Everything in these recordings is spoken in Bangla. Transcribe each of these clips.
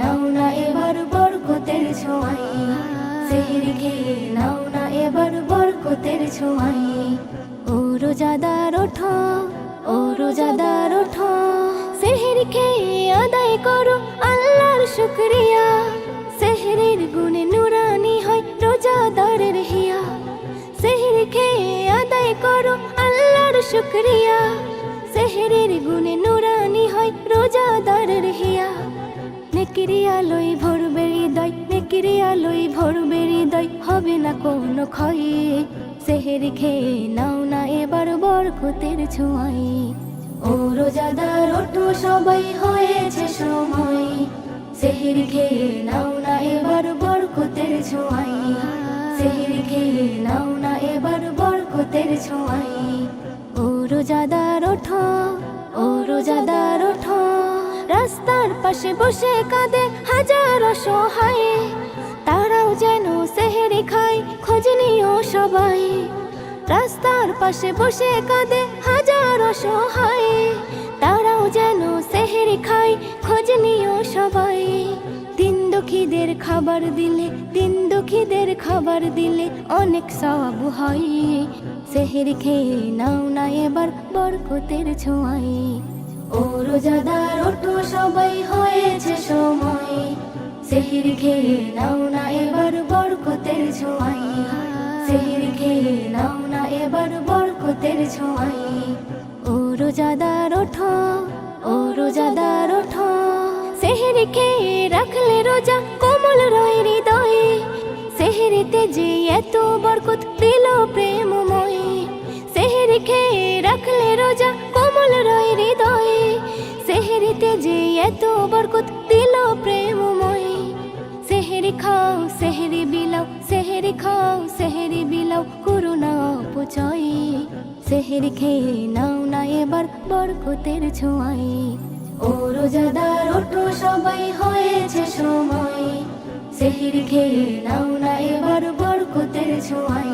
নাও না এবার বরকতের ছোঁয়াই, সেহরি খেয়ে নাও না এবার বরকতের ছোঁয়াই। ও রোজাদার ওঠো, ও রোজাদার ওঠো, সেহরি খেয়ে আদায় করো আল্লাহর শুকরিয়া। সেহরির গুণে নুরানি হয় রোজাদারের হিয়া, সেহরি খেয়ে আদায় করো আল্লাহর শুকরিয়া। সেহরির গুণে নুরানি হয় রোজাদারের হিয়া। নেকির আলোয় ভরবে হৃদয়, নেকির আলোয় ভরবে হৃদয়, হবে না কোনো ক্ষয়। সেহরি খেয়ে নাও না এবার বরকতের ছোঁয়াই। ও রোজাদার ওঠো সবাই হয়েছে সময়, সেহরি খেয়ে নাও না এবার বরকতের ছোঁয়াই, সেহরি খেয়ে নাও না এবার বরকতের ছোঁয়াই। ও রোজাদার ওঠো, ও রোজাদার ওঠো, রাস্তার পাশে বসে কাঁদে হাজার অসহায়, তারাও যেন সেহরি খায় খোঁজ নিও সবাই। রাস্তার পাশে বসে কাঁদে হাজার অসহায়, তারাও যেন সেহরি খায় খোঁজ নিও সবাই। দিন দুঃখীদের খাবার দিলে, দিন দুঃখীদের খাবার দিলে অনেক সওয়াব হয়। সেহরি খেয়ে নাও না এবার বরকতের ছোঁয়াই। ও রোজাদার ওঠো সবাই হয়েছে সময়, সেহরি খেয়ে নাও না এবার বরকতের ছোঁয়াই, সেহরি খেয়ে নাও না এবার বরকতের ছোঁয়াই। ও রোজাদার ওঠো, ও রোজাদার ওঠো, সেহরি খেয়ে রাখলে রোজা কোমল রয় হৃদয়ে। সেহরিতে যে এত বরকত দিল প্রেমময়, সেহরি খেয়ে রাখলে রোজা কোমল রয় হৃদয়ে। সেহরিতে যে এত বরকত দিল প্রেমময়। সেহরি খাও সেহরি বিলাও, সেহরি খাও সেহরি বিলাও, করো না অপচয়। সেহরি খেয়ে নাও না এবার বরকতের ছোঁয়াই। ও রোজাদার ওঠো সবাই হয়েছে সময়, সেহরি খেয়ে নাও না এবার বরকতের ছোঁয়াই,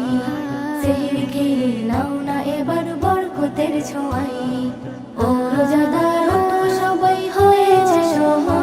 সেহরি খেয়ে নাও না এবার বরকতের ছোঁয়াই। ও রোজাদার ওঠো সবাই হয়েছে সময়।